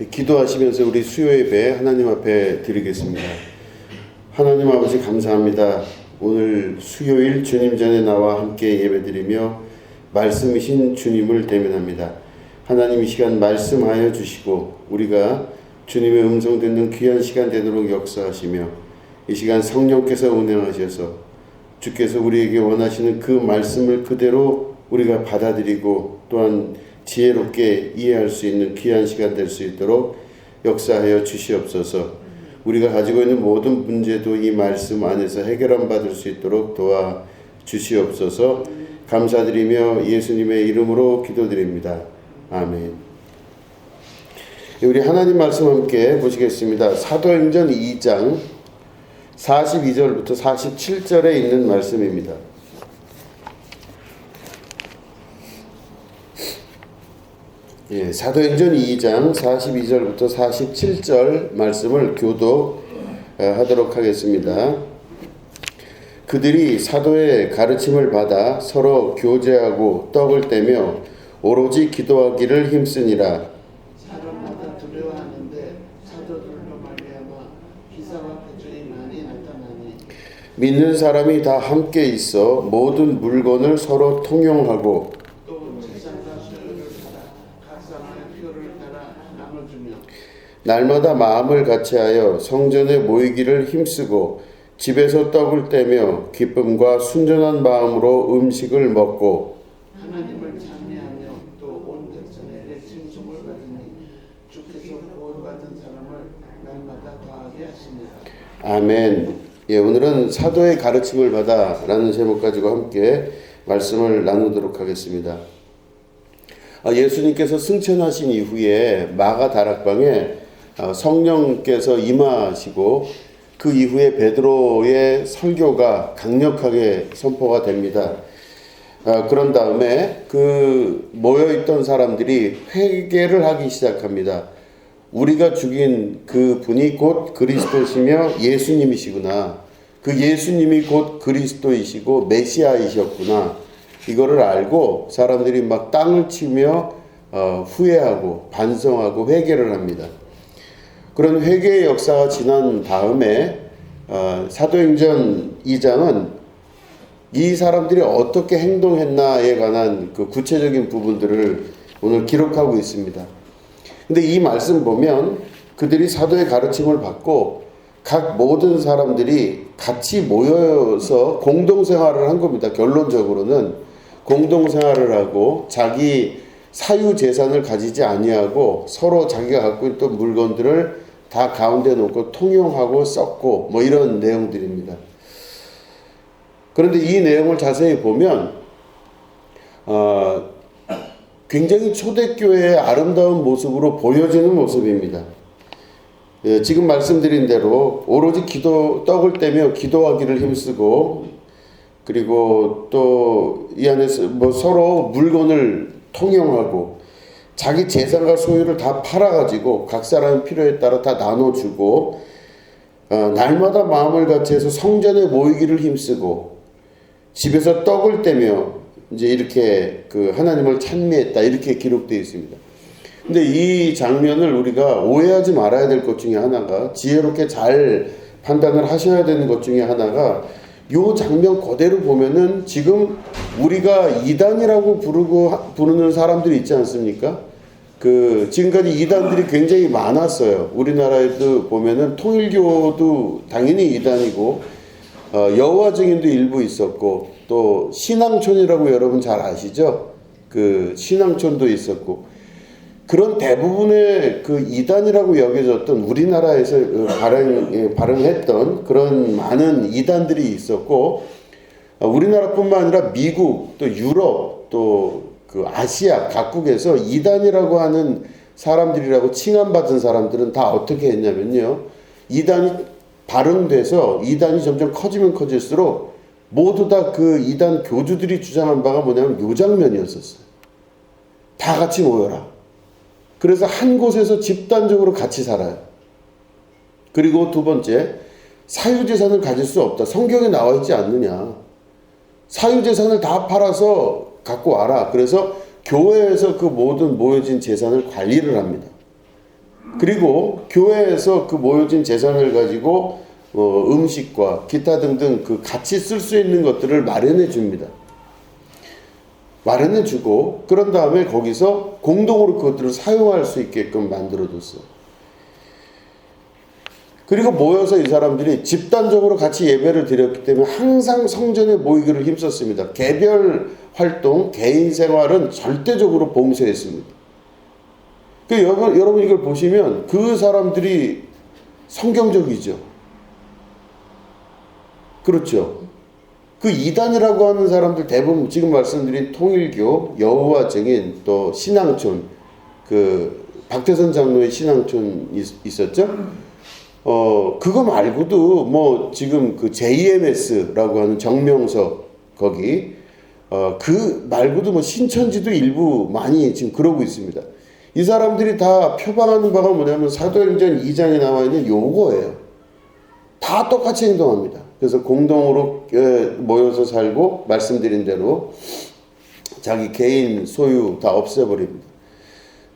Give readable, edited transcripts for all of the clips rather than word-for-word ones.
기도하시면서 우리 수요 예배 하나님 앞에 드리겠습니다. 하나님 아버지 감사합니다. 오늘 수요일 주님 전에 나와 함께 예배드리며 말씀이신 주님을 대면합니다. 하나님 이 시간 말씀하여 주시고 우리가 주님의 음성 듣는 귀한 시간 되도록 역사하시며 이 시간 성령께서 운행하셔서 주께서 우리에게 원하시는 그 말씀을 그대로 우리가 받아들이고 또한 지혜롭게 이해할 수 있는 귀한 시간 될 수 있도록 역사하여 주시옵소서. 우리가 가지고 있는 모든 문제도 이 말씀 안에서 해결함 받을 수 있도록 도와 주시옵소서. 감사드리며 예수님의 이름으로 기도드립니다. 아멘. 우리 하나님 말씀 함께 보시겠습니다. 사도행전 2장 42절부터 47절에 있는 말씀입니다. 사도행전 2장 42절부터 47절 말씀을 교독하도록 하겠습니다. 그들이 사도의 가르침을 받아 서로 교제하고 떡을 떼며 오로지 기도하기를 힘쓰니라. 사람마다 두려워하는데 사도들로 말미암아 기사와 표적이 많이 나타나니 믿는 사람이 다 함께 있어 모든 물건을 서로 통용하고 또 재산과 소유를 팔아 각 사람의 필요를 따라 나눠주며 날마다 마음을 같이하여 성전에 모이기를 힘쓰고 집에서 떡을 떼며 기쁨과 순전한 마음으로 음식을 먹고 하나님을 찬미하며 또 온 백성에게 칭송을 받으니 주께서 구원받은 사람을 날마다 더하게 하시니라. 아멘. 오늘은 사도의 가르침을 받아 라는 제목 가지고 함께 말씀을 나누도록 하겠습니다. 예수님께서 승천하신 이후에 마가 다락방에 성령께서 임하시고 그 이후에 베드로의 설교가 강력하게 선포가 됩니다. 그런 다음에 그 모여있던 사람들이 회개를 하기 시작합니다. 우리가 죽인 그 분이 곧 그리스도시며 예수님이시구나. 그 예수님이 곧 그리스도이시고 메시아이셨구나. 이거를 알고 사람들이 막 땅을 치며 후회하고 반성하고 회개를 합니다. 그런 회개의 역사가 지난 다음에 사도행전 2장은 이 사람들이 어떻게 행동했나에 관한 그 구체적인 부분들을 오늘 기록하고 있습니다. 근데 이 말씀 보면 그들이 사도의 가르침을 받고 각 모든 사람들이 같이 모여서 공동생활을 한 겁니다. 결론적으로는 공동생활을 하고 자기 사유재산을 가지지 아니하고 서로 자기가 갖고 있던 물건들을 다 가운데 놓고 통용하고 썼고 뭐 이런 내용들입니다. 그런데 이 내용을 자세히 보면 굉장히 초대교회의 아름다운 모습으로 보여지는 모습입니다. 지금 말씀드린 대로 오로지 떡을 떼며 기도하기를 힘쓰고 그리고 또 이 안에서 뭐 서로 물건을 통용하고 자기 재산과 소유를 다 팔아가지고 각 사람의 필요에 따라 다 나눠주고 날마다 마음을 같이해서 성전에 모이기를 힘쓰고 집에서 떡을 떼며 이제 이렇게 그 하나님을 찬미했다 이렇게 기록되어 있습니다. 근데 이 장면을 우리가 오해하지 말아야 될 것 중에 하나가 지혜롭게 잘 판단을 하셔야 되는 것 중에 하나가 요 장면 그대로 보면은 지금 우리가 이단이라고 부르는 사람들이 있지 않습니까? 지금까지 이단들이 굉장히 많았어요. 우리나라에도 보면은 통일교도 당연히 이단이고, 여호와 증인도 일부 있었고, 또 신앙촌이라고 여러분 잘 아시죠? 신앙촌도 있었고, 그런 대부분의 이단이라고 여겨졌던 우리나라에서 발행했던 그런 많은 이단들이 있었고, 우리나라뿐만 아니라 미국, 또 유럽, 또 아시아 각국에서 이단이라고 하는 사람들이라고 칭함받은 사람들은 다 어떻게 했냐면요. 이단이 발흥돼서 이단이 점점 커지면 커질수록 모두 다 그 이단 교주들이 주장한 바가 뭐냐면 요 장면이었었어요. 다 같이 모여라. 그래서 한 곳에서 집단적으로 같이 살아요. 그리고 두 번째, 사유재산을 가질 수 없다. 성경에 나와 있지 않느냐. 사유재산을 다 팔아서 갖고 와라. 그래서 교회에서 그 모든 모여진 재산을 관리를 합니다. 그리고 교회에서 그 모여진 재산을 가지고 음식과 기타 등등 그 같이 쓸 수 있는 것들을 마련해 줍니다. 마련해 주고 그런 다음에 거기서 공동으로 그것들을 사용할 수 있게끔 만들어 줬어요. 그리고 모여서 이 사람들이 집단적으로 같이 예배를 드렸기 때문에 항상 성전에 모이기를 힘썼습니다. 개별 활동, 개인 생활은 절대적으로 봉쇄했습니다. 여러분 이걸 보시면 그 사람들이 성경적이죠. 그렇죠. 그 이단이라고 하는 사람들 대부분 지금 말씀드린 통일교, 여호와 증인, 또 신앙촌, 그 박태선 장로의 신앙촌 있었죠. 그거 말고도 뭐 지금 그 JMS라고 하는 정명석 거기 그 말고도 뭐 신천지도 일부 많이 지금 그러고 있습니다. 이 사람들이 다 표방하는 바가 뭐냐면 사도행전 2장에 나와 있는 요거예요. 다 똑같이 행동합니다. 그래서 공동으로 모여서 살고 말씀드린 대로 자기 개인 소유 다 없애버립니다.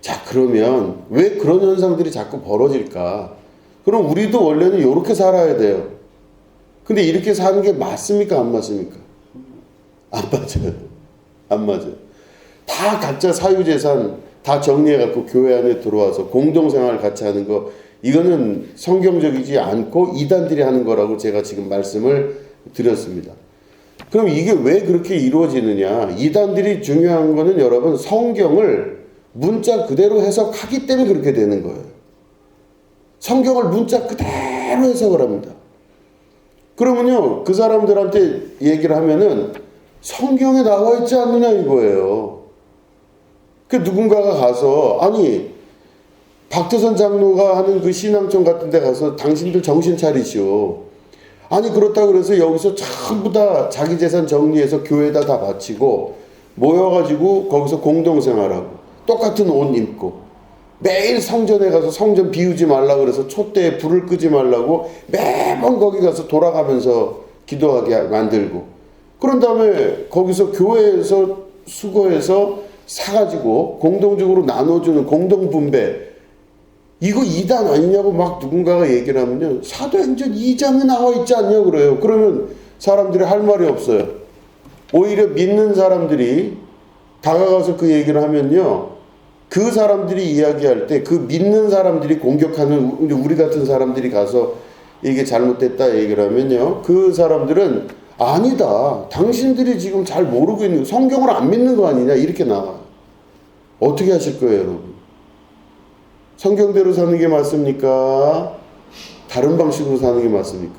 자, 그러면 왜 그런 현상들이 자꾸 벌어질까? 그럼 우리도 원래는 이렇게 살아야 돼요. 근데 이렇게 사는 게 맞습니까? 안 맞습니까? 안 맞아요. 안 맞아요. 다 각자 사유재산 다 정리해갖고 교회 안에 들어와서 공동생활을 같이 하는 거, 이거는 성경적이지 않고 이단들이 하는 거라고 제가 지금 말씀을 드렸습니다. 그럼 이게 왜 그렇게 이루어지느냐? 이단들이 중요한 거는 여러분 성경을 문자 그대로 해석하기 때문에 그렇게 되는 거예요. 성경을 문자 그대로 해석을 합니다. 그러면요, 그 사람들한테 얘기를 하면은 성경에 나와 있지 않느냐 이거예요. 그 누군가가 가서 아니 박태선 장로가 하는 그 신앙촌 같은 데 가서 당신들 정신 차리시오. 아니 그렇다고 그래서 여기서 전부 다 자기 재산 정리해서 교회에다 다 바치고 모여가지고 거기서 공동생활하고 똑같은 옷 입고 매일 성전에 가서 성전 비우지 말라고 그래서 촛대에 불을 끄지 말라고 매번 거기 가서 돌아가면서 기도하게 만들고 그런 다음에 거기서 교회에서 수거해서 사가지고 공동적으로 나눠주는 공동분배, 이거 이단 아니냐고 막 누군가가 얘기를 하면요, 사도행전 2장에 나와 있지 않냐 그래요. 그러면 사람들이 할 말이 없어요. 오히려 믿는 사람들이 다가가서 그 얘기를 하면요, 그 사람들이 이야기할 때 그 믿는 사람들이 공격하는 우리 같은 사람들이 가서 이게 잘못됐다 얘기를 하면요, 그 사람들은 아니다, 당신들이 지금 잘 모르고 있는, 성경을 안 믿는 거 아니냐 이렇게 나와요. 어떻게 하실 거예요 여러분? 성경대로 사는 게 맞습니까? 다른 방식으로 사는 게 맞습니까?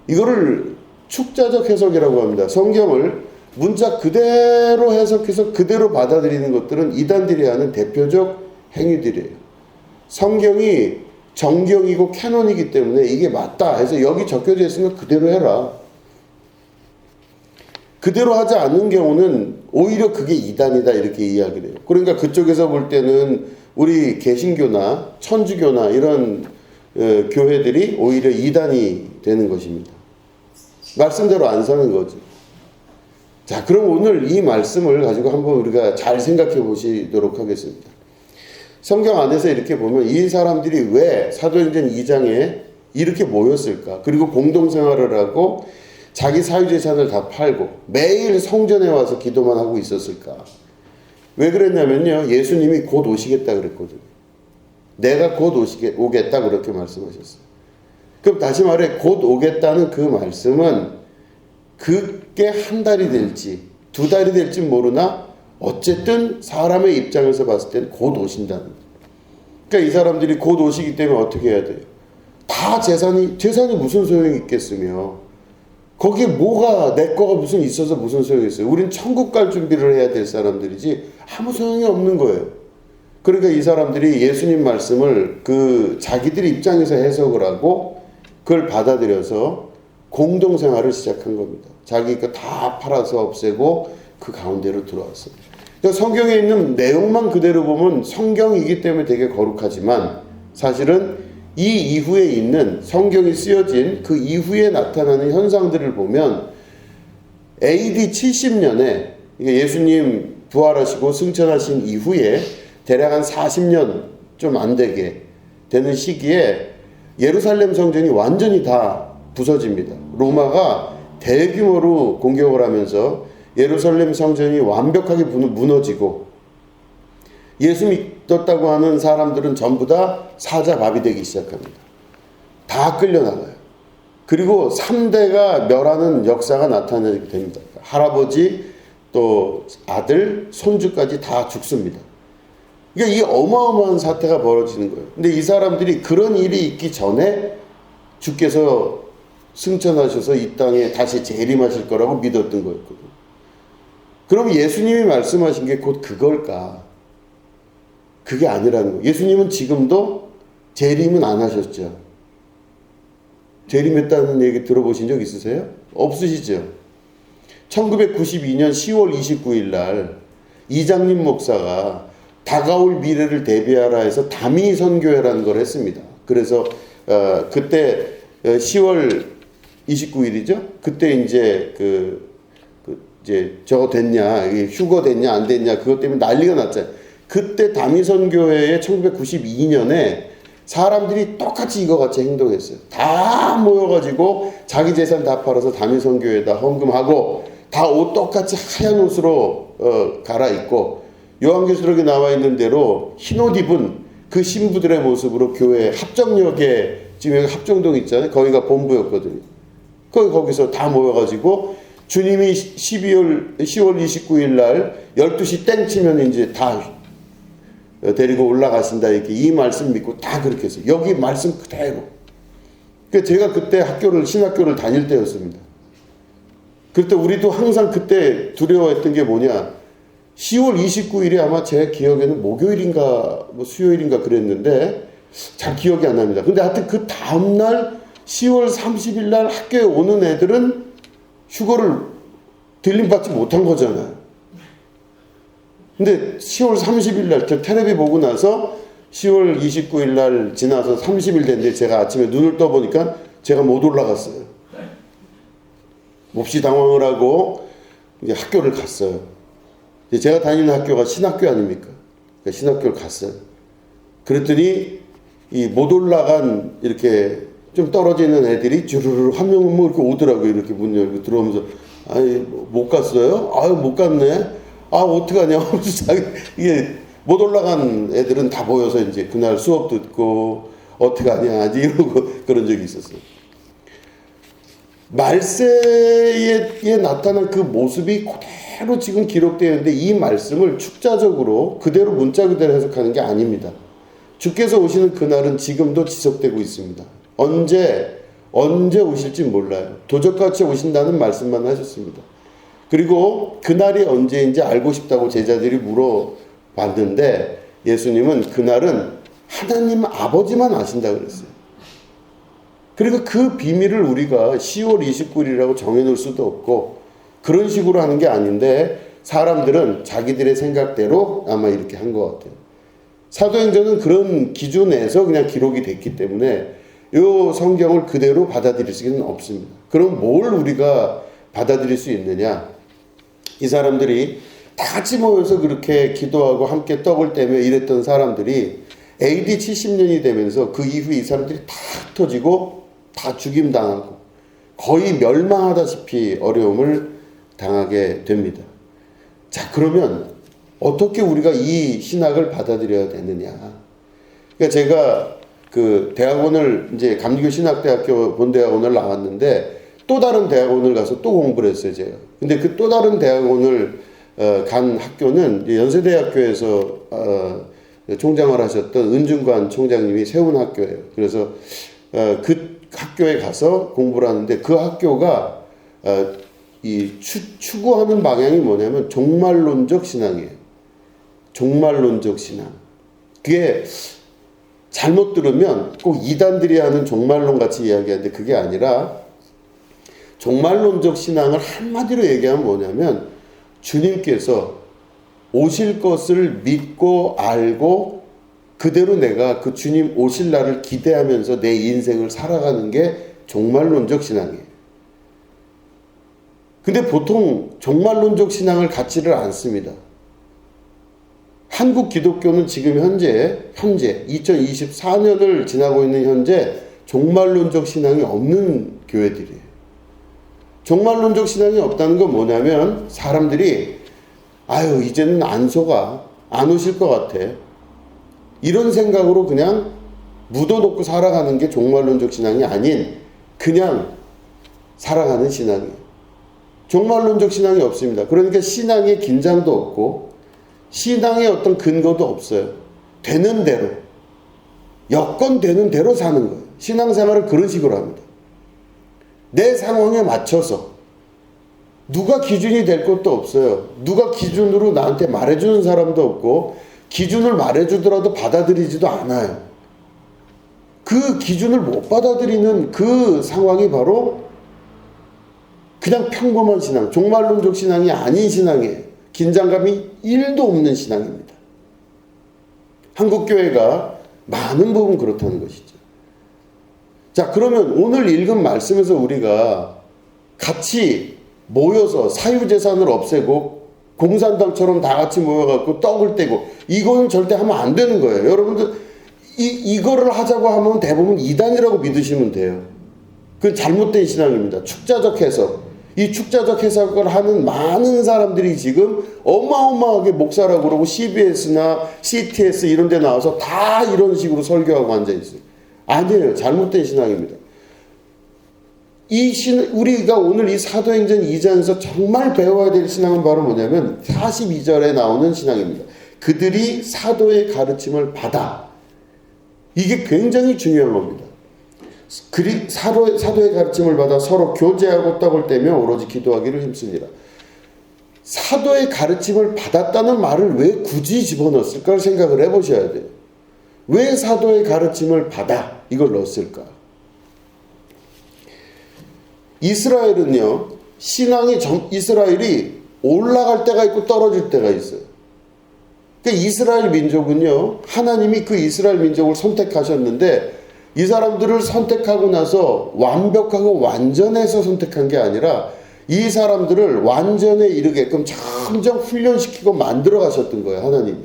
이거를 축자적 해석이라고 합니다. 성경을 문자 그대로 해석해서 그대로 받아들이는 것들은 이단들이 하는 대표적 행위들이에요. 성경이 정경이고 캐논이기 때문에 이게 맞다 해서 여기 적혀져 있으면 그대로 해라. 그대로 하지 않는 경우는 오히려 그게 이단이다 이렇게 이야기를 해요. 그러니까 그쪽에서 볼 때는 우리 개신교나 천주교나 이런 교회들이 오히려 이단이 되는 것입니다. 말씀대로 안 사는 거죠. 자, 그럼 오늘 이 말씀을 가지고 한번 우리가 잘 생각해 보시도록 하겠습니다. 성경 안에서 이렇게 보면 이 사람들이 왜 사도행전 2장에 이렇게 모였을까? 그리고 공동생활을 하고 자기 사유재산을 다 팔고 매일 성전에 와서 기도만 하고 있었을까? 왜 그랬냐면요, 예수님이 곧 오시겠다 그랬거든요. 내가 곧 오겠다 그렇게 말씀하셨어요. 그럼 다시 말해, 곧 오겠다는 그 말씀은 그게 한 달이 될지 두 달이 될지 모르나 어쨌든 사람의 입장에서 봤을 때는 곧 오신다는 거예요. 그러니까 이 사람들이 곧 오시기 때문에 어떻게 해야 돼요? 다 재산이 무슨 소용이 있겠으며, 거기에 뭐가 내 거가 무슨 있어서 무슨 소용이 있어요? 우린 천국 갈 준비를 해야 될 사람들이지 아무 소용이 없는 거예요. 그러니까 이 사람들이 예수님 말씀을 그 자기들 입장에서 해석을 하고 그걸 받아들여서 공동생활을 시작한 겁니다. 자기 거 다 팔아서 없애고 그 가운데로 들어왔어요. 그러니까 성경에 있는 내용만 그대로 보면 성경이기 때문에 되게 거룩하지만 사실은 이 이후에 있는 성경이 쓰여진 그 이후에 나타나는 현상들을 보면 AD 70년에 예수님 부활하시고 승천하신 이후에 대략 한 40년 좀 안 되게 되는 시기에 예루살렘 성전이 완전히 다 부서집니다. 로마가 대규모로 공격을 하면서 예루살렘 성전이 완벽하게 무너지고 예수 믿었다고 하는 사람들은 전부 다 사자밥이 되기 시작합니다. 다 끌려나가요. 그리고 3대가 멸하는 역사가 나타나게 됩니다. 할아버지, 또 아들, 손주까지 다 죽습니다. 그러니까 이 어마어마한 사태가 벌어지는 거예요. 근데 이 사람들이 그런 일이 있기 전에 주께서 승천하셔서 이 땅에 다시 재림하실 거라고 믿었던 거였거든요. 그럼 예수님이 말씀하신 게 곧 그걸까? 그게 아니라는 거예요. 예수님은 지금도 재림은 안 하셨죠. 재림했다는 얘기 들어보신 적 있으세요? 없으시죠? 1992년 10월 29일 날 이장림 목사가 다가올 미래를 대비하라 해서 다미 선교회라는 걸 했습니다. 그래서 그때 10월 29일이죠. 그때 이제 이제 저거 됐냐, 휴거 됐냐 안 됐냐 그것 때문에 난리가 났잖아요. 그때 다미 선교회에 1992년에 사람들이 똑같이 이거 같이 행동했어요. 다 모여가지고 자기 재산 다 팔아서 다미 선교회에다 헌금하고 다 옷 똑같이 하얀 옷으로 갈아입고 요한계시록에 나와 있는 대로 흰 옷 입은 그 신부들의 모습으로 교회 합정역에 지금 여기 합정동 있잖아요. 거기가 본부였거든요. 거기서 다 모여가지고 주님이 10월 29일 날 12시 땡 치면 이제 다 데리고 올라가신다 이렇게 이 말씀 믿고 다 그렇게 했어요. 여기 말씀 그대로. 그러니까 제가 그때 신학교를 다닐 때였습니다. 그때 우리도 항상 그때 두려워했던 게 뭐냐? 10월 29일이 아마 제 기억에는 목요일인가 뭐 수요일인가 그랬는데 잘 기억이 안 납니다. 근데 하여튼 그 다음날 10월 30일 날 학교에 오는 애들은 휴거를 들림받지 못한 거잖아요. 근데 10월 30일 날 저 텔레비 보고 나서 10월 29일 날 지나서 30일 됐는데 제가 아침에 눈을 떠보니까 제가 못 올라갔어요. 몹시 당황을 하고 이제 학교를 갔어요. 제가 다니는 학교가 신학교 아닙니까? 그러니까 신학교를 갔어요. 그랬더니 이 못 올라간 이렇게 좀 떨어지는 애들이 주르르 한 명은 뭐 이렇게 오더라고요. 이렇게 문 열고 들어오면서 아니 못 갔어요? 아유 못 갔네. 아 어떡하냐 하면서 자기 이게 못 올라간 애들은 다 모여서 이제 그날 수업 듣고 어떡하냐 이러고 그런 적이 있었어요. 말세에 나타난 그 모습이 그대로 지금 기록되어 있는데 이 말씀을 축자적으로 그대로 문자 그대로 해석하는 게 아닙니다. 주께서 오시는 그날은 지금도 지속되고 있습니다. 언제 오실지 몰라요. 도적같이 오신다는 말씀만 하셨습니다. 그리고 그날이 언제인지 알고 싶다고 제자들이 물어봤는데 예수님은 그날은 하나님 아버지만 아신다 그랬어요. 그리고 그 비밀을 우리가 10월 29일이라고 정해놓을 수도 없고 그런 식으로 하는 게 아닌데 사람들은 자기들의 생각대로 아마 이렇게 한 것 같아요. 사도행전은 그런 기준에서 그냥 기록이 됐기 때문에 이 성경을 그대로 받아들일 수는 없습니다. 그럼 뭘 우리가 받아들일 수 있느냐? 이 사람들이 다 같이 모여서 그렇게 기도하고 함께 떡을 떼며 이랬던 사람들이 AD 70년이 되면서 그 이후에 이 사람들이 다 흩어지고 다 죽임당하고 거의 멸망하다시피 어려움을 당하게 됩니다. 자, 그러면 어떻게 우리가 이 신학을 받아들여야 되느냐? 그러니까 제가 그 대학원을 이제 감리교 신학대학교 본대학원을 나왔는데 또 다른 대학원을 가서 또 공부를 했어요, 제가. 근데 그 또 다른 대학원을 간 학교는 연세대학교에서 총장을 하셨던 은중관 총장님이 세운 학교예요. 그래서 그 학교에 가서 공부를 하는데 그 학교가 이 추구하는 방향이 뭐냐면 종말론적 신앙이에요. 종말론적 신앙. 그게 잘못 들으면 꼭 이단들이 하는 종말론 같이 이야기하는데 그게 아니라 종말론적 신앙을 한마디로 얘기하면 뭐냐면 주님께서 오실 것을 믿고 알고 그대로 내가 그 주님 오실 날을 기대하면서 내 인생을 살아가는 게 종말론적 신앙이에요. 근데 보통 종말론적 신앙을 갖지를 않습니다. 한국 기독교는 지금 현재 2024년을 지나고 있는 현재 종말론적 신앙이 없는 교회들이에요. 종말론적 신앙이 없다는 건 뭐냐면 사람들이 아유 이제는 안 속아, 안 오실 것 같아, 이런 생각으로 그냥 묻어놓고 살아가는 게 종말론적 신앙이 아닌 그냥 살아가는 신앙이에요. 종말론적 신앙이 없습니다. 그러니까 신앙에 긴장도 없고 신앙의 어떤 근거도 없어요. 되는 대로, 여건 되는 대로 사는 거예요. 신앙생활을 그런 식으로 합니다. 내 상황에 맞춰서. 누가 기준이 될 것도 없어요. 누가 기준으로 나한테 말해주는 사람도 없고 기준을 말해주더라도 받아들이지도 않아요. 그 기준을 못 받아들이는 그 상황이 바로 그냥 평범한 신앙, 종말론적 신앙이 아닌 신앙이에요. 긴장감이 1도 없는 신앙입니다. 한국교회가 많은 부분 그렇다는 것이죠. 자, 그러면 오늘 읽은 말씀에서 우리가 같이 모여서 사유재산을 없애고 공산당처럼 다 같이 모여갖고 떡을 떼고 이거는 절대 하면 안 되는 거예요. 여러분들 이거를 하자고 하면 대부분 이단이라고 믿으시면 돼요. 그건 잘못된 신앙입니다. 축자적 해석. 이 축자적 해석을 하는 많은 사람들이 지금 어마어마하게 목사라고 그러고 CBS나 CTS 이런 데 나와서 다 이런 식으로 설교하고 앉아있어요. 아니에요. 잘못된 신앙입니다. 우리가 오늘 이 사도행전 2장에서 정말 배워야 될 신앙은 바로 뭐냐면 42절에 나오는 신앙입니다. 그들이 사도의 가르침을 받아. 이게 굉장히 중요한 겁니다. 사도의 가르침을 받아 서로 교제하고 떡을 떼며 오로지 기도하기를 힘쓰니라. 사도의 가르침을 받았다는 말을 왜 굳이 집어넣었을까를 생각을 해보셔야 돼요. 왜 사도의 가르침을 받아 이걸 넣었을까? 이스라엘은요, 이스라엘이 올라갈 때가 있고 떨어질 때가 있어요. 그러니까 이스라엘 민족은요, 하나님이 그 이스라엘 민족을 선택하셨는데 이 사람들을 선택하고 나서 완벽하고 완전해서 선택한 게 아니라 이 사람들을 완전에 이르게끔 점점 훈련시키고 만들어 가셨던 거예요, 하나님이.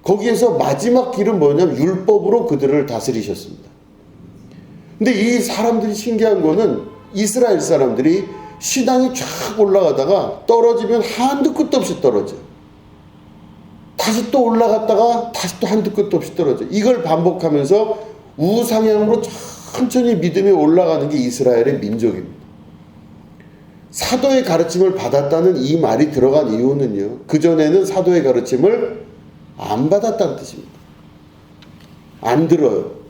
거기에서 마지막 길은 뭐냐면 율법으로 그들을 다스리셨습니다. 근데 이 사람들이 신기한 거는 이스라엘 사람들이 신앙이 쫙 올라가다가 떨어지면 한도 끝도 없이 떨어져요. 다시 또 올라갔다가 다시 또 한도 끝도 없이 떨어져요. 이걸 반복하면서 우상향으로 천천히 믿음이 올라가는 게 이스라엘의 민족입니다. 사도의 가르침을 받았다는 이 말이 들어간 이유는요, 그전에는 사도의 가르침을 안 받았다는 뜻입니다. 안 들어요.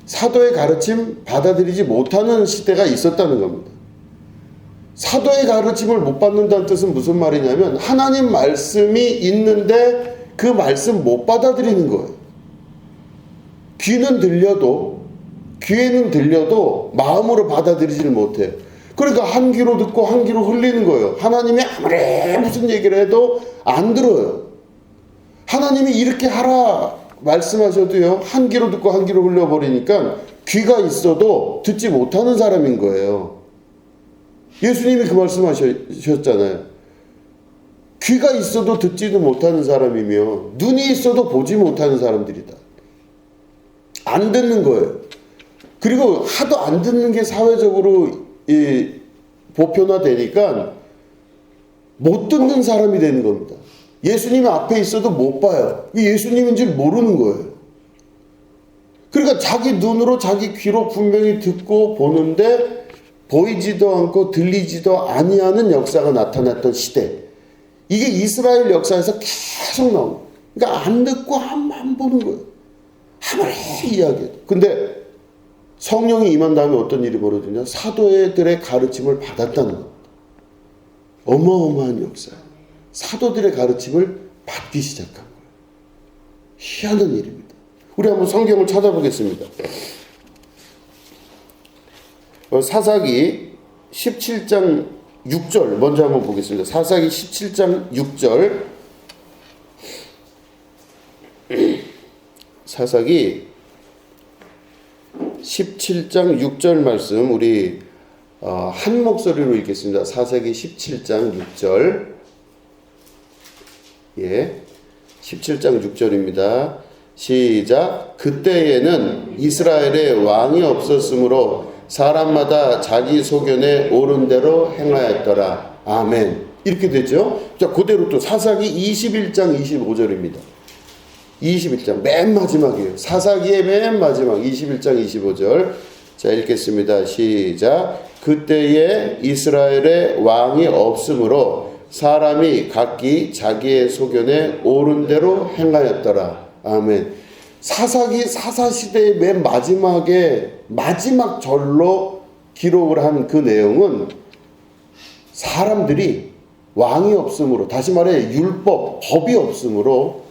사도의 가르침 받아들이지 못하는 시대가 있었다는 겁니다. 사도의 가르침을 못 받는다는 뜻은 무슨 말이냐면 하나님 말씀이 있는데 그 말씀 못 받아들이는 거예요. 귀에는 들려도 마음으로 받아들이지를 못해요. 그러니까 한 귀로 듣고 한 귀로 흘리는 거예요. 하나님이 아무리 무슨 얘기를 해도 안 들어요. 하나님이 이렇게 하라 말씀하셔도요, 한 귀로 듣고 한 귀로 흘려버리니까 귀가 있어도 듣지 못하는 사람인 거예요. 예수님이 그 말씀하셨잖아요. 귀가 있어도 듣지도 못하는 사람이며 눈이 있어도 보지 못하는 사람들이다. 안 듣는 거예요. 그리고 하도 안 듣는 게 사회적으로 보편화되니까 못 듣는 사람이 되는 겁니다. 예수님 앞에 있어도 못 봐요. 예수님인지 모르는 거예요. 그러니까 자기 눈으로 자기 귀로 분명히 듣고 보는데 보이지도 않고 들리지도 아니하는 역사가 나타났던 시대. 이게 이스라엘 역사에서 계속 나옵니다. 그러니까 안 듣고 안 보는 거예요. 아무리 이야기해도. 근데 성령이 임한 다음에 어떤 일이 벌어지냐? 사도들의 가르침을 받았다는 겁니다. 어마어마한 역사예요. 사도들의 가르침을 받기 시작한 거예요. 희한한 일입니다. 우리 한번 성경을 찾아보겠습니다. 사사기 17장 6절 먼저 한번 보겠습니다. 사사기 17장 6절. 사사기 17장 6절 말씀 우리 한 목소리로 읽겠습니다. 사사기 17장 6절. 예. 17장 6절입니다. 시작. 그때에는 이스라엘에 왕이 없었으므로 사람마다 자기 소견에 옳은 대로 행하였더라. 아멘. 이렇게 되죠. 자, 그대로 또 사사기 21장 25절입니다. 21장 맨 마지막이에요. 사사기의 맨 마지막 21장 25절. 자, 읽겠습니다. 시작. 그때에 이스라엘에 왕이 없으므로 사람이 각기 자기의 소견에 옳은 대로 행하였더라. 아멘. 사사기 사사시대의 맨 마지막에 마지막 절로 기록을 한 그 내용은 사람들이 왕이 없으므로, 다시 말해 율법, 법이 없으므로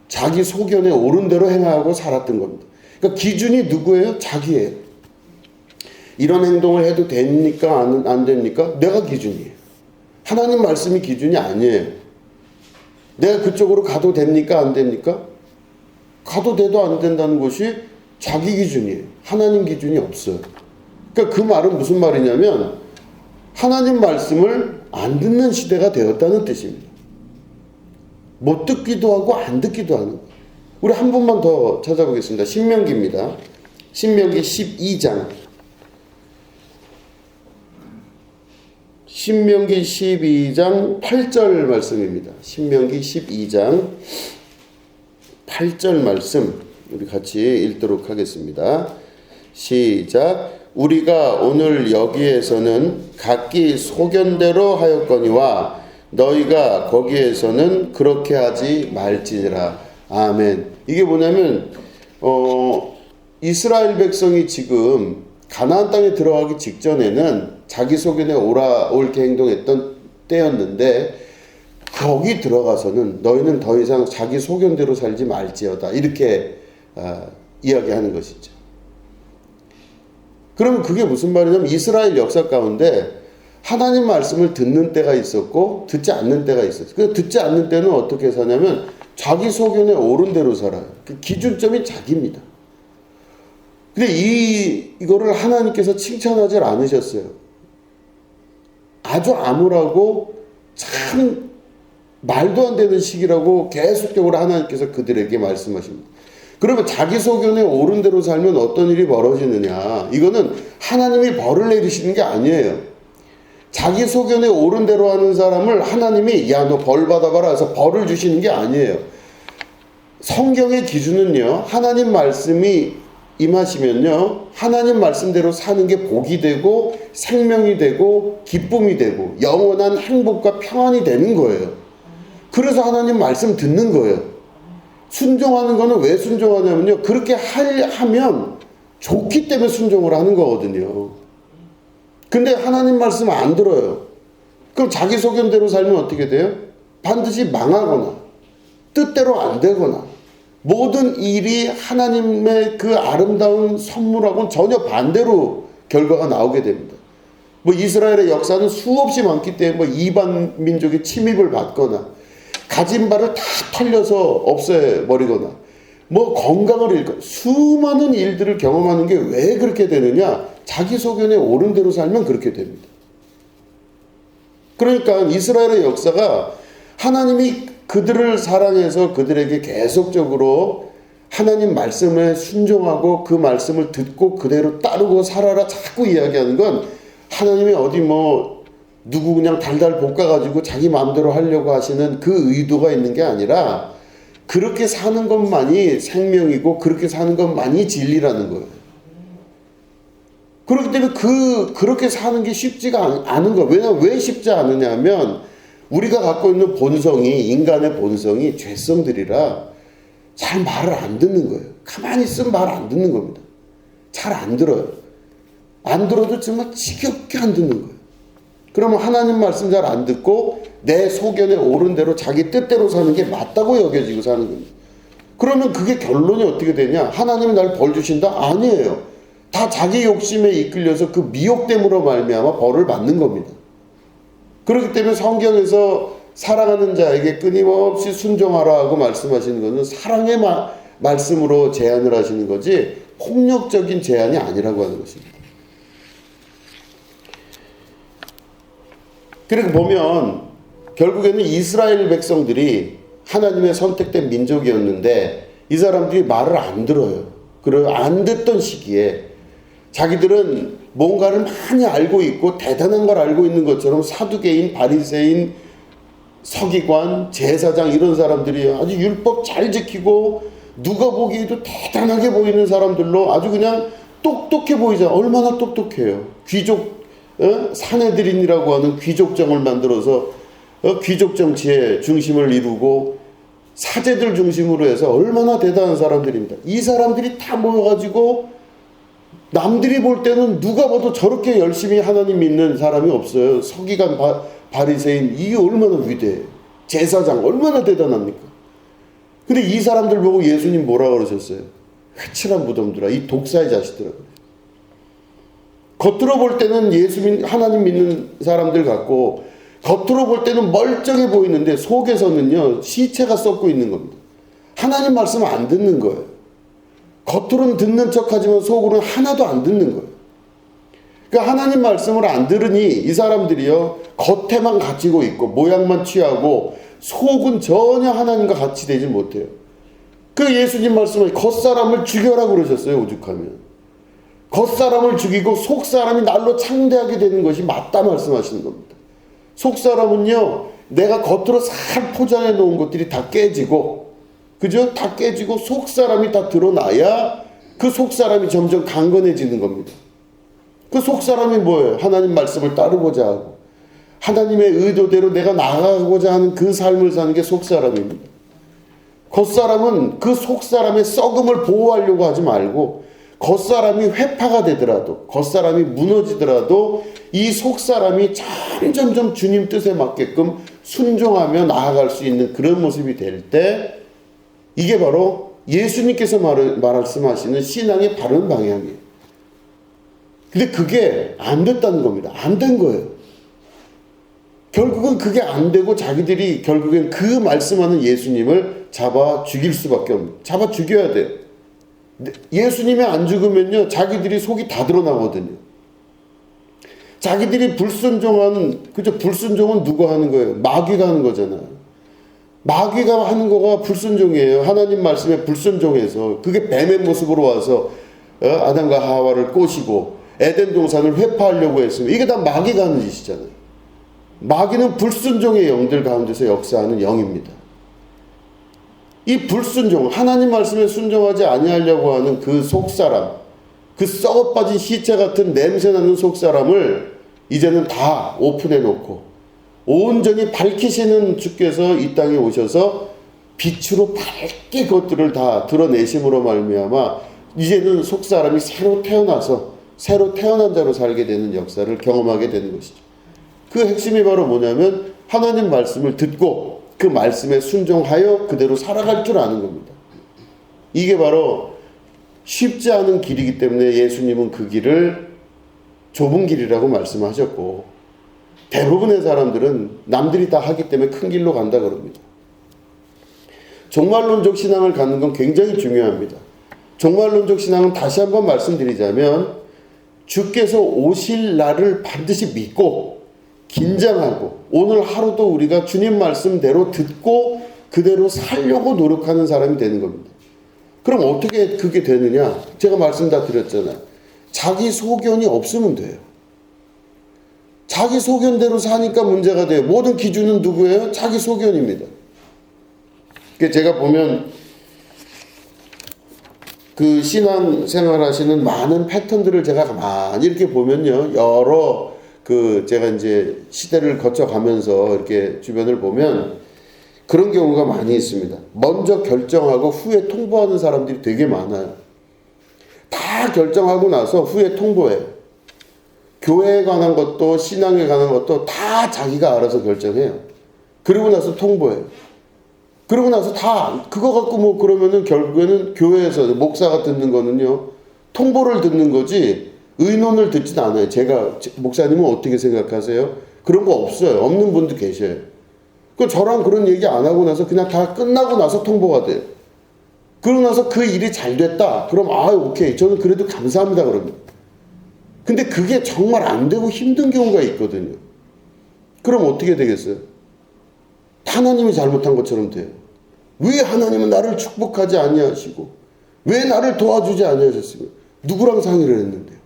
자기 소견에 옳은 대로 행하고 살았던 겁니다. 그러니까 기준이 누구예요? 자기예요. 이런 행동을 해도 됩니까? 안 됩니까? 내가 기준이에요. 하나님 말씀이 기준이 아니에요. 내가 그쪽으로 가도 됩니까? 안 됩니까? 가도 돼도 안 된다는 것이 자기 기준이에요. 하나님 기준이 없어요. 그러니까 그 말은 무슨 말이냐면 하나님 말씀을 안 듣는 시대가 되었다는 뜻입니다. 못 듣기도 하고 안 듣기도 하는 거예요. 우리 한 번만 더 찾아보겠습니다. 신명기입니다. 신명기 12장. 신명기 12장 8절 말씀입니다. 신명기 12장 8절 말씀 우리 같이 읽도록 하겠습니다. 시작. 우리가 오늘 여기에서는 각기 소견대로 하였거니와 너희가 거기에서는 그렇게 하지 말지니라. 아멘. 이게 뭐냐면 이스라엘 백성이 지금 가나안 땅에 들어가기 직전에는 자기 소견에 옳게 행동했던 때였는데 거기 들어가서는 너희는 더 이상 자기 소견대로 살지 말지어다. 이렇게 이야기하는 것이죠. 그러면 그게 무슨 말이냐면 이스라엘 역사 가운데 하나님 말씀을 듣는 때가 있었고 듣지 않는 때가 있었어요. 그 듣지 않는 때는 어떻게 사냐면 자기 소견에 옳은 대로 살아요. 그 기준점이 자기입니다. 근데 이거를 하나님께서 칭찬하지 않으셨어요. 아주 암울하고 참 말도 안 되는 시기라고 계속적으로 하나님께서 그들에게 말씀하십니다. 그러면 자기 소견에 옳은 대로 살면 어떤 일이 벌어지느냐? 이거는 하나님이 벌을 내리시는 게 아니에요. 자기 소견에 옳은 대로 하는 사람을 하나님이 야, 너 벌 받아봐라 해서 벌을 주시는 게 아니에요. 성경의 기준은요, 하나님 말씀이 임하시면요, 하나님 말씀대로 사는 게 복이 되고 생명이 되고 기쁨이 되고 영원한 행복과 평안이 되는 거예요. 그래서 하나님 말씀 듣는 거예요. 순종하는 거는 왜 순종하냐면요, 그렇게 하면 좋기 때문에 순종을 하는 거거든요. 근데 하나님 말씀 안 들어요. 그럼 자기 소견대로 살면 어떻게 돼요? 반드시 망하거나 뜻대로 안 되거나 모든 일이 하나님의 그 아름다운 선물하고는 전혀 반대로 결과가 나오게 됩니다. 뭐 이스라엘의 역사는 수없이 많기 때문에 뭐 이방 민족의 침입을 받거나 가진 바를 다 털려서 없애버리거나 뭐 건강을 잃고 수많은 일들을 경험하는 게 왜 그렇게 되느냐? 자기 소견에 옳은 대로 살면 그렇게 됩니다. 그러니까 이스라엘의 역사가 하나님이 그들을 사랑해서 그들에게 계속적으로 하나님 말씀에 순종하고 그 말씀을 듣고 그대로 따르고 살아라 자꾸 이야기하는 건 하나님이 어디 뭐 누구 그냥 달달 볶아가지고 자기 마음대로 하려고 하시는 그 의도가 있는 게 아니라 그렇게 사는 것만이 생명이고 그렇게 사는 것만이 진리라는 거예요. 그렇기 때문에 그렇게 사는 게 쉽지가 않은 거예요. 왜냐하면 왜 쉽지 않으냐 하면 우리가 갖고 있는 본성이, 인간의 본성이 죄성들이라 잘 말을 안 듣는 거예요. 가만히 있으면 말 안 듣는 겁니다. 잘 안 들어요. 안 들어도 정말 지겹게 안 듣는 거예요. 그러면 하나님 말씀 잘 안 듣고 내 소견에 옳은 대로 자기 뜻대로 사는 게 맞다고 여겨지고 사는 겁니다. 그러면 그게 결론이 어떻게 되냐? 하나님이 날 벌 주신다? 아니에요. 다 자기 욕심에 이끌려서 그 미혹됨으로 말미암아 벌을 받는 겁니다. 그렇기 때문에 성경에서 사랑하는 자에게 끊임없이 순종하라 하고 말씀하시는 것은 사랑의 말씀으로 제안을 하시는 거지 폭력적인 제안이 아니라고 하는 것입니다. 그렇게 보면 결국에는 이스라엘 백성들이 하나님의 선택된 민족이었는데 이 사람들이 말을 안 들어요. 그리고 안 듣던 시기에 자기들은 뭔가를 많이 알고 있고 대단한 걸 알고 있는 것처럼 사두개인, 바리새인, 서기관, 제사장 이런 사람들이 아주 율법 잘 지키고 누가 보기에도 대단하게 보이는 사람들로 아주 그냥 똑똑해 보이잖아. 얼마나 똑똑해요. 귀족, 사내들인이라고 하는 귀족정을 만들어서 귀족 정치의 중심을 이루고 사제들 중심으로 해서 얼마나 대단한 사람들입니다. 이 사람들이 다 모여가지고 남들이 볼 때는 누가 봐도 저렇게 열심히 하나님 믿는 사람이 없어요. 서기관, 바리새인 이게 얼마나 위대해요. 제사장 얼마나 대단합니까? 근데 이 사람들 보고 예수님 뭐라 그러셨어요? 회칠한 무덤들아, 이 독사의 자식들아. 겉으로 볼 때는 하나님 믿는 사람들 같고 겉으로 볼 때는 멀쩡해 보이는데 속에서는요 시체가 썩고 있는 겁니다. 하나님 말씀 안 듣는 거예요. 겉으로는 듣는 척하지만 속으로는 하나도 안 듣는 거예요. 그러니까 하나님 말씀을 안 들으니 이 사람들이요 겉에만 갖추고 있고 모양만 취하고 속은 전혀 하나님과 같이 되지 못해요. 그 예수님 말씀은 겉사람을 죽여라 그러셨어요. 오죽하면 겉사람을 죽이고 속사람이 날로 창대하게 되는 것이 맞다 말씀하시는 겁니다. 속사람은요 내가 겉으로 살 포장해 놓은 것들이 다 깨지고 그죠? 다 깨지고 속사람이 다 드러나야 그 속사람이 점점 강건해지는 겁니다. 그 속사람이 뭐예요? 하나님 말씀을 따르고자 하고 하나님의 의도대로 내가 나아가고자 하는 그 삶을 사는 게 속사람입니다. 겉사람은 그 속사람의 썩음을 보호하려고 하지 말고 겉사람이 회파가 되더라도 겉사람이 무너지더라도 이 속사람이 점점점 주님 뜻에 맞게끔 순종하며 나아갈 수 있는 그런 모습이 될 때 이게 바로 예수님께서 말씀하시는 신앙의 바른 방향이에요. 근데 그게 안 됐다는 겁니다. 안 된 거예요. 결국은 그게 안 되고 자기들이 결국엔 그 말씀하는 예수님을 잡아 죽일 수밖에 없는, 잡아 죽여야 돼요. 예수님이 안 죽으면요 자기들이 속이 다 드러나거든요. 자기들이 불순종하는, 그죠? 불순종은 누가 하는 거예요? 마귀가 하는 거잖아요. 마귀가 하는 거가 불순종이에요. 하나님 말씀에 불순종해서 그게 뱀의 모습으로 와서 아담과 하와를 꼬시고 에덴 동산을 회파하려고 했으면 이게 다 마귀가 하는 짓이잖아요. 마귀는 불순종의 영들 가운데서 역사하는 영입니다. 이 불순종, 하나님 말씀에 순종하지 아니하려고 하는 그 속사람, 그 썩어빠진 시체 같은 냄새나는 속사람을 이제는 다 오픈해 놓고 온전히 밝히시는 주께서 이 땅에 오셔서 빛으로 밝게 그것들을 다 드러내심으로 말미암아 이제는 속사람이 새로 태어나서 새로 태어난 자로 살게 되는 역사를 경험하게 되는 것이죠. 그 핵심이 바로 뭐냐면 하나님 말씀을 듣고 그 말씀에 순종하여 그대로 살아갈 줄 아는 겁니다. 이게 바로 쉽지 않은 길이기 때문에 예수님은 그 길을 좁은 길이라고 말씀하셨고 대부분의 사람들은 남들이 다 하기 때문에 큰 길로 간다 그럽니다. 종말론적 신앙을 갖는 건 굉장히 중요합니다. 종말론적 신앙은 다시 한번 말씀드리자면 주께서 오실 날을 반드시 믿고 긴장하고 오늘 하루도 우리가 주님 말씀대로 듣고 그대로 살려고 노력하는 사람이 되는 겁니다. 그럼 어떻게 그게 되느냐? 제가 말씀 다 드렸잖아요. 자기 소견이 없으면 돼요. 자기 소견대로 사니까 문제가 돼요. 모든 기준은 누구예요? 자기 소견입니다. 제가 보면 그 신앙생활 하시는 많은 패턴들을 제가 가만히 이렇게 보면요. 여러 제가 이제 시대를 거쳐가면서 이렇게 주변을 보면 그런 경우가 많이 있습니다. 먼저 결정하고 후에 통보하는 사람들이 되게 많아요. 다 결정하고 나서 후에 통보해요. 교회에 관한 것도 신앙에 관한 것도 다 자기가 알아서 결정해요. 그러고 나서 통보해요. 그러고 나서 다 그거 갖고 뭐 그러면은 결국에는 교회에서 목사가 듣는 거는요 통보를 듣는 거지 의논을 듣진 않아요. 목사님은 어떻게 생각하세요? 그런 거 없어요. 없는 분도 계셔요. 저랑 그런 얘기 안 하고 나서 그냥 다 끝나고 나서 통보가 돼요. 그러고 나서 그 일이 잘 됐다. 그럼 오케이. 저는 그래도 감사합니다. 그러면. 근데 그게 정말 안 되고 힘든 경우가 있거든요. 그럼 어떻게 되겠어요? 하나님이 잘못한 것처럼 돼요. 왜 하나님은 나를 축복하지 아니하시고 왜 나를 도와주지 아니하셨으며 누구랑 상의를 했는데요?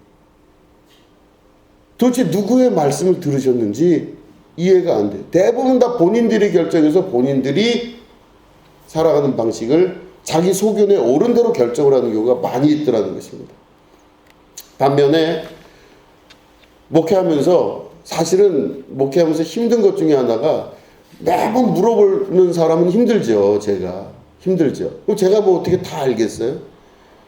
도대체 누구의 말씀을 들으셨는지 이해가 안 돼요. 대부분 다 본인들이 결정해서 본인들이 살아가는 방식을 자기 소견에 옳은 대로 결정을 하는 경우가 많이 있더라는 것입니다. 반면에 목회하면서 사실은 목회하면서 힘든 것 중에 하나가 매번 물어보는 사람은 힘들죠. 제가 힘들죠. 그럼 제가 뭐 어떻게 다 알겠어요?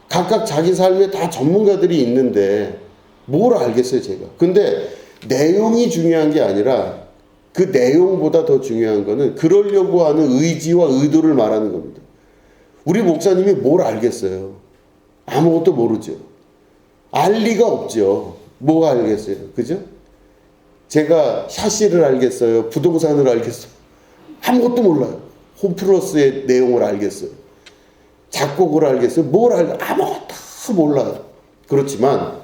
각각 자기 삶에 다 전문가들이 있는데 뭘 알겠어요, 제가. 근데 내용이 중요한 게 아니라 그 내용보다 더 중요한 거는 그러려고 하는 의지와 의도를 말하는 겁니다. 우리 목사님이 뭘 알겠어요? 아무것도 모르죠. 알 리가 없죠. 뭐가 알겠어요? 그죠? 제가 샤시를 알겠어요? 부동산을 알겠어요? 아무것도 몰라요. 홈플러스의 내용을 알겠어요? 작곡을 알겠어요? 아무것도 몰라요. 그렇지만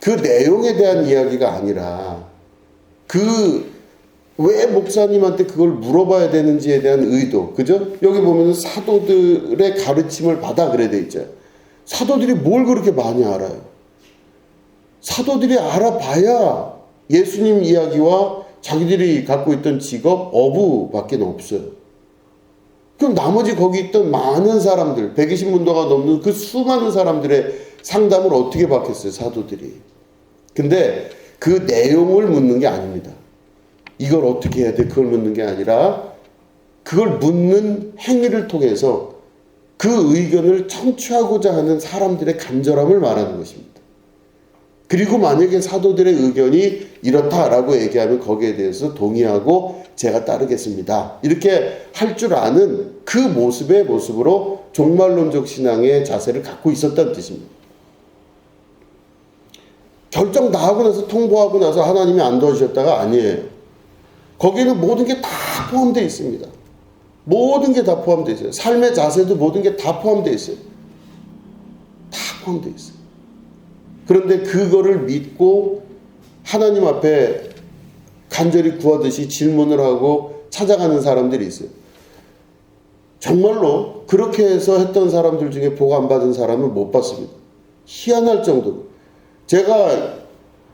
그 내용에 대한 이야기가 아니라 왜 목사님한테 그걸 물어봐야 되는지에 대한 의도. 그죠? 여기 보면 사도들의 가르침을 받아 그래 돼 있죠. 사도들이 뭘 그렇게 많이 알아요? 사도들이 알아봐야 예수님 이야기와 자기들이 갖고 있던 직업, 어부밖에 없어요. 그럼 나머지 거기 있던 많은 사람들, 120문도가 넘는 그 수많은 사람들의 상담을 어떻게 받겠어요, 사도들이. 근데 그 내용을 묻는 게 아닙니다. 이걸 어떻게 해야 돼? 그걸 묻는 게 아니라 그걸 묻는 행위를 통해서 그 의견을 청취하고자 하는 사람들의 간절함을 말하는 것입니다. 그리고 만약에 사도들의 의견이 이렇다라고 얘기하면 거기에 대해서 동의하고 제가 따르겠습니다. 이렇게 할 줄 아는 그 모습으로 종말론적 신앙의 자세를 갖고 있었다는 뜻입니다. 결정 다 하고 나서 통보하고 나서 하나님이 안 도와주셨다가 아니에요. 거기에는 모든 게 다 포함되어 있습니다. 모든 게 다 포함되어 있어요. 삶의 자세도 모든 게 다 포함되어 있어요. 다 포함되어 있어요. 그런데 그거를 믿고 하나님 앞에 간절히 구하듯이 질문을 하고 찾아가는 사람들이 있어요. 정말로 그렇게 해서 했던 사람들 중에 복 안 받은 사람은 못 봤습니다. 희한할 정도로. 제가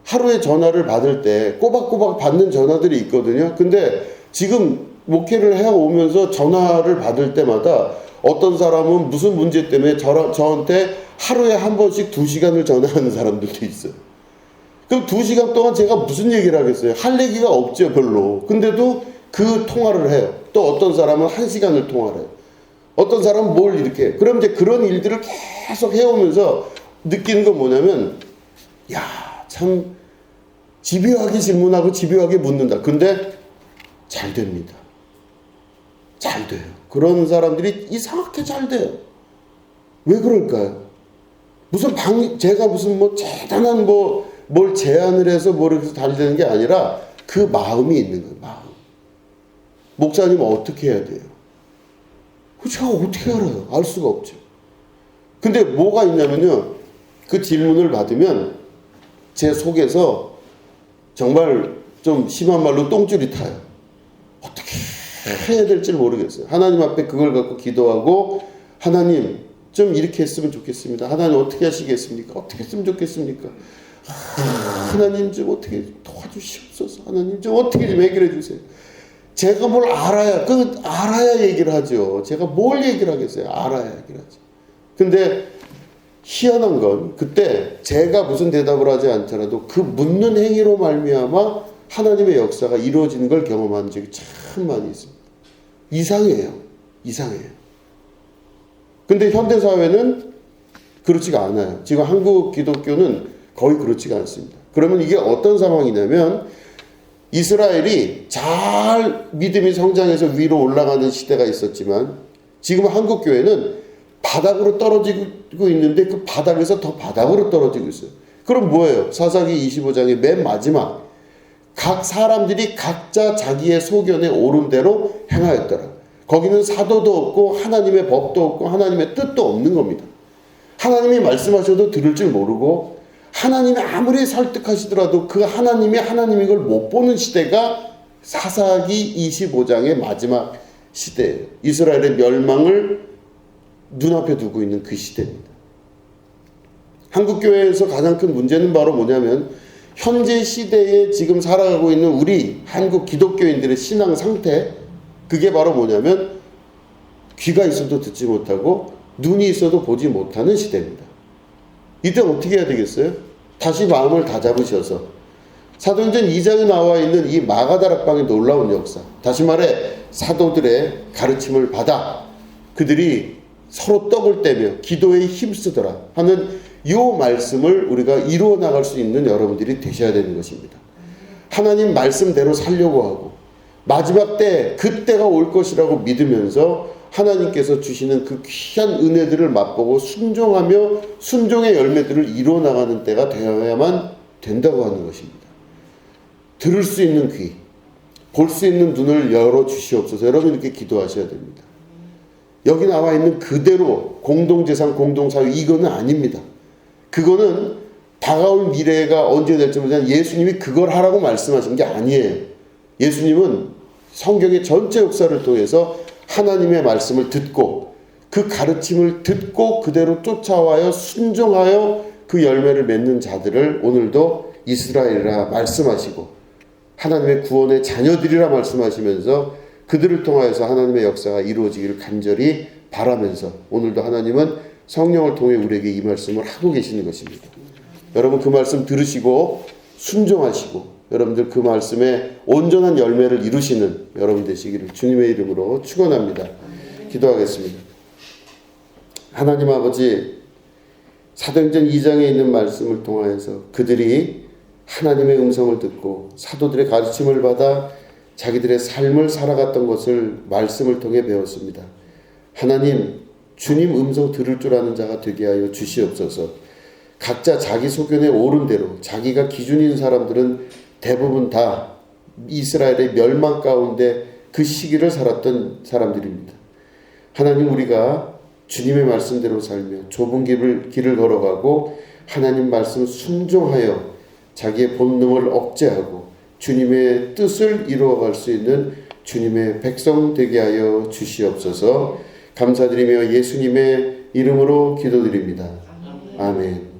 하루에 전화를 받을 때 꼬박꼬박 받는 전화들이 있거든요. 근데 지금 목회를 해오면서 전화를 받을 때마다 어떤 사람은 무슨 문제 때문에 저한테 하루에 한 번씩 2시간을 전화하는 사람들도 있어요. 그럼 2시간 동안 제가 무슨 얘기를 하겠어요? 할 얘기가 없죠, 별로. 근데도 그 통화를 해요. 또 어떤 사람은 1시간을 통화를 해요. 어떤 사람은 뭘 이렇게 해요. 그럼 이제 그런 일들을 계속 해오면서 느끼는 건 뭐냐면, 야, 참 집요하게 질문하고 집요하게 묻는다. 근데 잘 됩니다. 잘 돼요. 그런 사람들이 이상하게 잘 돼요. 왜 그럴까요? 제가 무슨 대단한 뭘 제안을 해서 이렇게 잘 되는 게 아니라 그 마음이 있는 거예요. 마음. 목사님은 어떻게 해야 돼요? 제가 어떻게 알아요? 알 수가 없죠. 근데 뭐가 있냐면요. 그 질문을 받으면 제 속에서 정말 좀 심한 말로 똥줄이 타요. 어떻게 해야 될지 모르겠어요. 하나님 앞에 그걸 갖고 기도하고 하나님 좀 이렇게 했으면 좋겠습니다. 하나님 어떻게 하시겠습니까? 어떻게 했으면 좋겠습니까? 하나님 좀 어떻게 도와주시옵소서. 하나님 좀 어떻게 좀 해결해 주세요. 제가 뭘 알아야 얘기를 하죠. 제가 뭘 얘기를 하겠어요. 알아야 얘기를 하죠. 근데 희한한 건 그때 제가 무슨 대답을 하지 않더라도 그 묻는 행위로 말미암아 하나님의 역사가 이루어지는 걸 경험한 적이 참 많이 있습니다. 이상해요. 근데 현대사회는 그렇지가 않아요. 지금 한국 기독교는 거의 그렇지가 않습니다. 그러면 이게 어떤 상황이냐면 이스라엘이 잘 믿음이 성장해서 위로 올라가는 시대가 있었지만 지금 한국 교회는 바닥으로 떨어지고 있는데 그 바닥에서 더 바닥으로 떨어지고 있어요. 그럼 뭐예요? 사사기 25장의 맨 마지막 각 사람들이 각자 자기의 소견에 옳은 대로 행하였더라. 거기는 사도도 없고 하나님의 법도 없고 하나님의 뜻도 없는 겁니다. 하나님이 말씀하셔도 들을 줄 모르고 하나님이 아무리 설득하시더라도 그 하나님이 하나님인 걸 못 보는 시대가 사사기 25장의 마지막 시대예요. 이스라엘의 멸망을 눈앞에 두고 있는 그 시대입니다. 한국교회에서 가장 큰 문제는 바로 뭐냐면 현재 시대에 지금 살아가고 있는 우리 한국 기독교인들의 신앙 상태, 그게 바로 뭐냐면 귀가 있어도 듣지 못하고 눈이 있어도 보지 못하는 시대입니다. 이때 어떻게 해야 되겠어요? 다시 마음을 다잡으셔서 사도행전 2장에 나와 있는 이 마가다락방의 놀라운 역사, 다시 말해 사도들의 가르침을 받아 그들이 서로 떡을 떼며 기도에 힘쓰더라 하는 이 말씀을 우리가 이루어 나갈 수 있는 여러분들이 되셔야 되는 것입니다. 하나님 말씀대로 살려고 하고 마지막 때 그때가 올 것이라고 믿으면서 하나님께서 주시는 그 귀한 은혜들을 맛보고 순종하며 순종의 열매들을 이루어 나가는 때가 되어야만 된다고 하는 것입니다. 들을 수 있는 귀, 볼 수 있는 눈을 열어 주시옵소서. 여러분 이렇게 기도하셔야 됩니다. 여기 나와 있는 그대로 공동재산, 공동사유 이거는 아닙니다. 그거는 다가올 미래가 언제 될지 모르지만 예수님이 그걸 하라고 말씀하신 게 아니에요. 예수님은 성경의 전체 역사를 통해서 하나님의 말씀을 듣고 그 가르침을 듣고 그대로 쫓아와요 순종하여 그 열매를 맺는 자들을 오늘도 이스라엘이라 말씀하시고 하나님의 구원의 자녀들이라 말씀하시면서 그들을 통하여서 하나님의 역사가 이루어지기를 간절히 바라면서 오늘도 하나님은 성령을 통해 우리에게 이 말씀을 하고 계시는 것입니다. 여러분 그 말씀 들으시고 순종하시고 여러분들 그 말씀에 온전한 열매를 이루시는 여러분 되시기를 주님의 이름으로 축원합니다. 기도하겠습니다. 하나님 아버지, 사도행전 2장에 있는 말씀을 통하여서 그들이 하나님의 음성을 듣고 사도들의 가르침을 받아 자기들의 삶을 살아갔던 것을 말씀을 통해 배웠습니다. 하나님, 주님 음성 들을 줄 아는 자가 되게 하여 주시옵소서. 각자 자기 소견에 옳은 대로 자기가 기준인 사람들은 대부분 다 이스라엘의 멸망 가운데 그 시기를 살았던 사람들입니다. 하나님, 우리가 주님의 말씀대로 살며 좁은 길을 걸어가고 하나님 말씀 순종하여 자기의 본능을 억제하고 주님의 뜻을 이루어갈 수 있는 주님의 백성 되게 하여 주시옵소서. 감사드리며 예수님의 이름으로 기도드립니다. 아멘.